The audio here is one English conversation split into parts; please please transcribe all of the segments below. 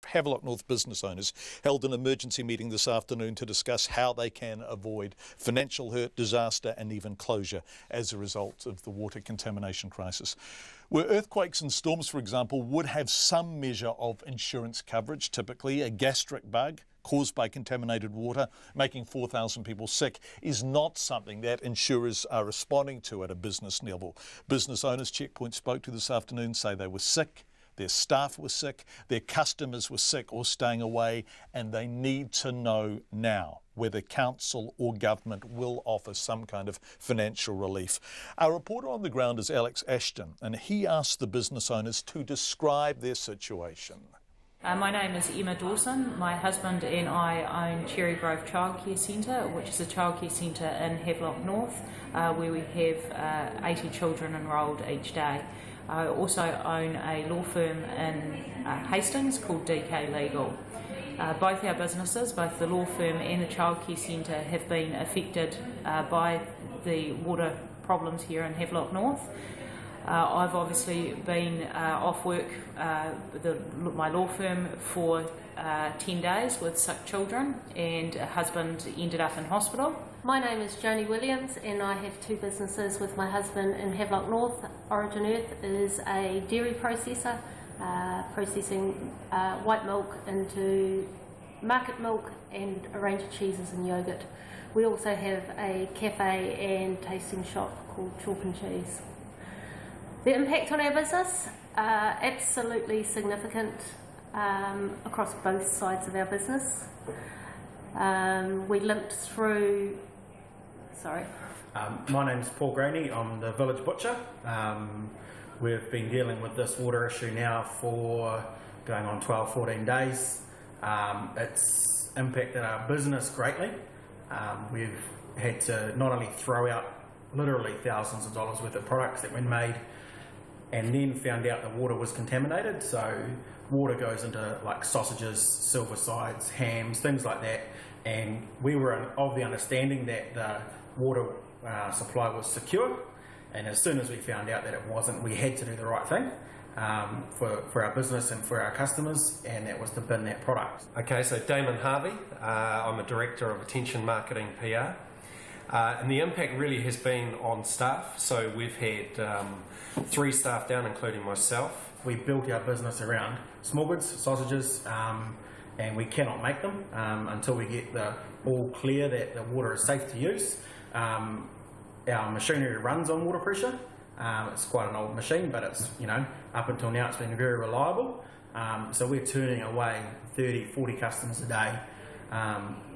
Havelock North business owners held an emergency meeting this afternoon to discuss how they can avoid financial hurt, disaster and even closure as a result of the water contamination crisis. Where earthquakes and storms, for example, would have some measure of insurance coverage, typically a gastric bug caused by contaminated water, making 4,000 people sick, is not something that insurers are responding to at a business level. Business owners Checkpoint spoke to this afternoon say they were sick, their staff were sick, their customers were sick or staying away, and they need to know now whether council or government will offer some kind of financial relief. Our reporter on the ground is Alex Ashton, and he asked the business owners to describe their situation. My name is Emma Dawson. My husband and I own Cherry Grove Childcare Centre, which is a childcare centre in Havelock North, where we have 80 children enrolled each day. I also own a law firm in Hastings called DK Legal. Both our businesses, both the law firm and the childcare centre, have been affected by the water problems here in Havelock North. I've obviously been off work, my law firm, for 10 days with sick children, and a husband ended up in hospital. My name is Joni Williams and I have two businesses with my husband in Havelock North. RNZ Nth is a dairy processor, processing white milk into market milk and a range of cheeses and yoghurt. We also have a cafe and tasting shop called Chalk and Cheese. The impact on our business, absolutely significant across both sides of our business. We limped through, my name's Paul Graney, I'm the village butcher. We've been dealing with this water issue now for going on 12-14 days. It's impacted our business greatly. We've had to not only throw out literally thousands of dollars worth of products that we made, and then found out the water was contaminated. So water goes into like sausages, silver sides, hams, things like that, and we were of the understanding that the water supply was secure, and as soon as we found out that it wasn't, we had to do the right thing for our business and for our customers, and that was to bin that product. Okay, so Damon Harvey, I'm a Director of Attention Marketing PR. And the impact really has been on staff. So we've had 3 staff down, including myself. We built our business around small goods, sausages, and we cannot make them until we get the all clear that the water is safe to use. Our machinery runs on water pressure. It's quite an old machine, but it's, up until now it's been very reliable. So we're turning away 30, 40 customers a day,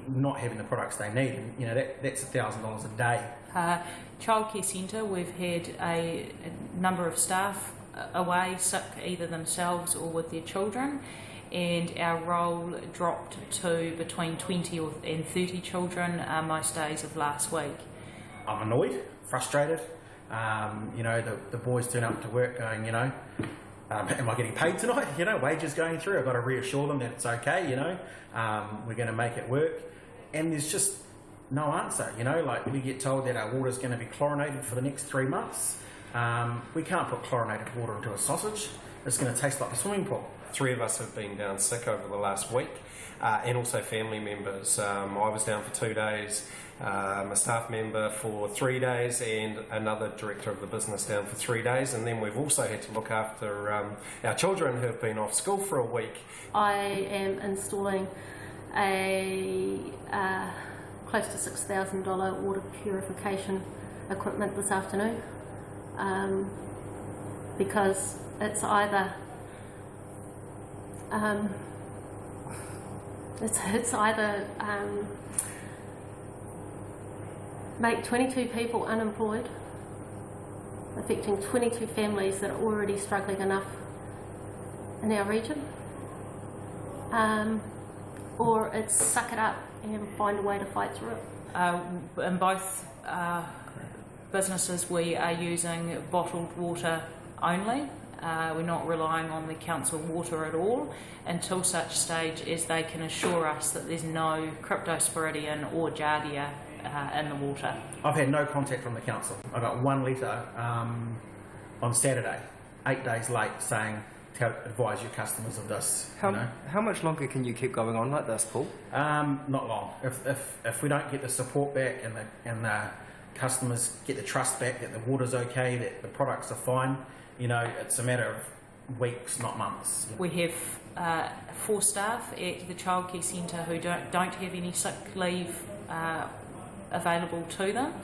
not having the products they need. That's $1,000 a day. Childcare centre, we've had a number of staff away sick, either themselves or with their children, and our roll dropped to between 20 and 30 children most days of last week. I'm annoyed, frustrated. The boys turn up to work going, am I getting paid tonight? Wages going through. I've got to reassure them that it's okay, we're going to make it work. And there's just no answer, we get told that our water's going to be chlorinated for the next 3 months. We can't put chlorinated water into a sausage. It's going to taste like a swimming pool. 3 of us have been down sick over the last week, and also family members. I was down for 2 days, a staff member for 3 days, and another director of the business down for 3 days, and then we've also had to look after our children who have been off school for a week. I am installing a close to $6,000 water purification equipment this afternoon, because it's either make 22 people unemployed, affecting 22 families that are already struggling enough in our region, or it's suck it up and find a way to fight through it. In both businesses we are using bottled water only. We're not relying on the council water at all until such stage as they can assure us that there's no cryptosporidium or giardia in the water. I've had no contact from the council. I got 1 letter on Saturday, 8 days late, saying advise your customers of this. How much longer can you keep going on like this, Paul? Not long. If we don't get the support back and the customers get the trust back that the water's okay, that the products are fine, it's a matter of weeks, not months. We have 4 staff at the childcare centre who don't have any sick leave available to them.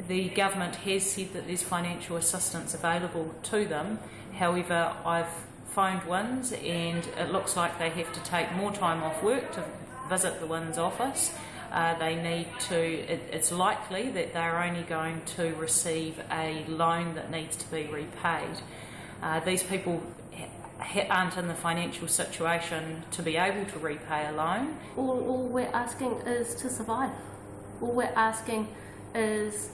The government has said that there's financial assistance available to them. However, I've phoned WINS and it looks like they have to take more time off work to visit the WINS office. It's likely that they're only going to receive a loan that needs to be repaid. These people aren't in the financial situation to be able to repay a loan. All we're asking is to survive. All we're asking is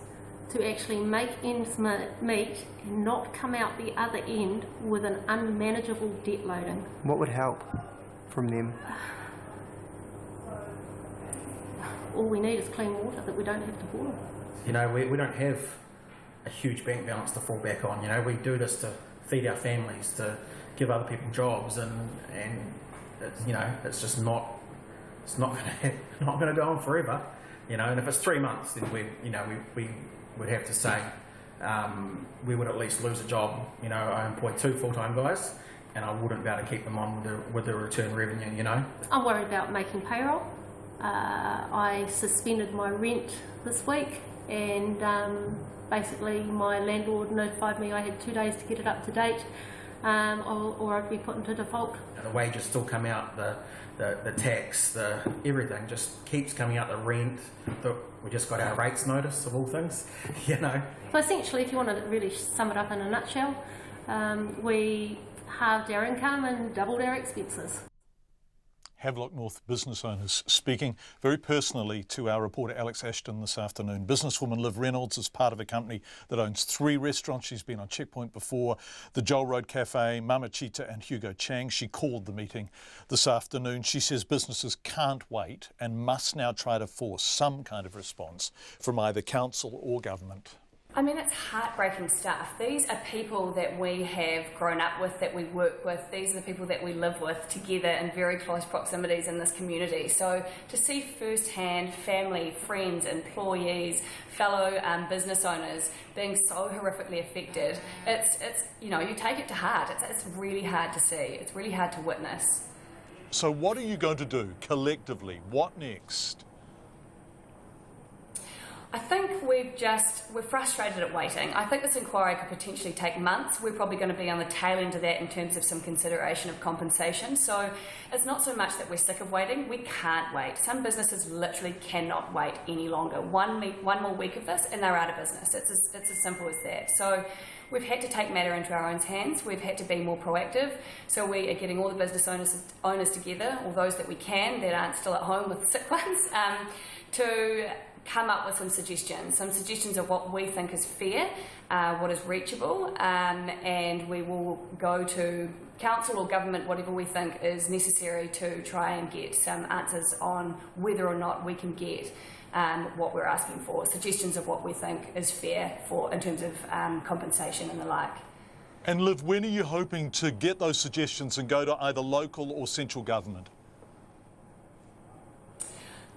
to actually make ends meet and not come out the other end with an unmanageable debt loading. What would help from them? All we need is clean water that we don't have to boil. We don't have a huge bank balance to fall back on. We do this to feed our families, to give other people jobs, and it's just not going to go on forever. And if it's 3 months, then we would have to say we would at least lose a job. I employ 2 full-time guys, and I wouldn't be able to keep them on with the return revenue. I'm worried about making payroll. I suspended my rent this week, and basically my landlord notified me I had 2 days to get it up to date, or I'd be put into default. The wages still come out, the tax, everything just keeps coming out, the rent. We just got our rates notice of all things, So essentially, if you want to really sum it up in a nutshell, we halved our income and doubled our expenses. Havelock North business owners speaking very personally to our reporter Alex Ashton this afternoon. Businesswoman Liv Reynolds is part of a company that owns 3 restaurants. She's been on Checkpoint before, the Joel Road Cafe, Mama Chita and Hugo Chang. She called the meeting this afternoon. She says businesses can't wait and must now try to force some kind of response from either council or government. I mean, it's heartbreaking stuff. These are people that we have grown up with, that we work with. These are the people that we live with together in very close proximities in this community. So to see firsthand family, friends, employees, fellow business owners being so horrifically affected, it's you take it to heart. It's really hard to see. It's really hard to witness. So what are you going to do collectively? What next? I think we're frustrated at waiting. I think this inquiry could potentially take months. We're probably going to be on the tail end of that in terms of some consideration of compensation. So it's not so much that we're sick of waiting. We can't wait. Some businesses literally cannot wait any longer. One more week of this and they're out of business. It's as simple as that. So we've had to take matter into our own hands. We've had to be more proactive. So we are getting all the business owners together, or those that we can that aren't still at home with sick ones, to come up with some suggestions of what we think is fair, what is reachable, and we will go to council or government, whatever we think is necessary, to try and get some answers on whether or not we can get what we're asking for, suggestions of what we think is fair in terms of compensation and the like. And Liv, when are you hoping to get those suggestions and go to either local or central government?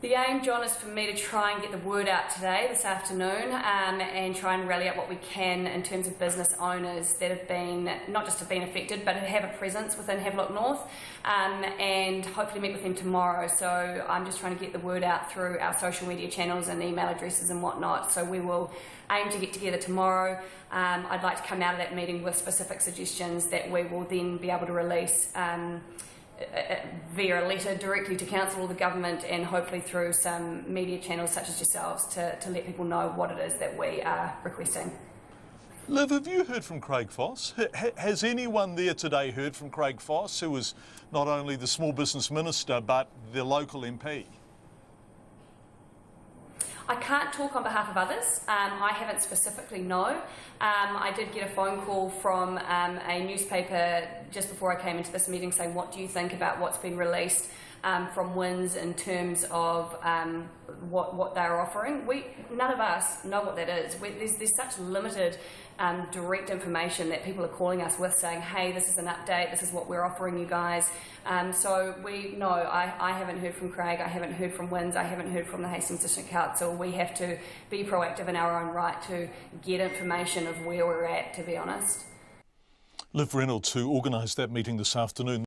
The aim, John, is for me to try and get the word out today, this afternoon, and try and rally up what we can in terms of business owners that have been, not just have been affected, but have a presence within Havelock North, and hopefully meet with them tomorrow. So I'm just trying to get the word out through our social media channels and email addresses and whatnot. So we will aim to get together tomorrow. I'd like to come out of that meeting with specific suggestions that we will then be able to release via a letter directly to council or the government, and hopefully through some media channels such as yourselves to let people know what it is that we are requesting. Liv, have you heard from Craig Foss? Has anyone there today heard from Craig Foss, who is not only the small business minister but the local MP? I can't talk on behalf of others. I haven't specifically, no. I did get a phone call from a newspaper just before I came into this meeting saying, what do you think about what's been released from WINS in terms of what they're offering? None of us know what that is. There's such limited direct information that people are calling us with, saying, hey, this is an update, this is what we're offering you guys. So I haven't heard from Craig, I haven't heard from WINZ, I haven't heard from the Hastings District Council. We have to be proactive in our own right to get information of where we're at, to be honest. Liv Reynolds, who organised that meeting this afternoon.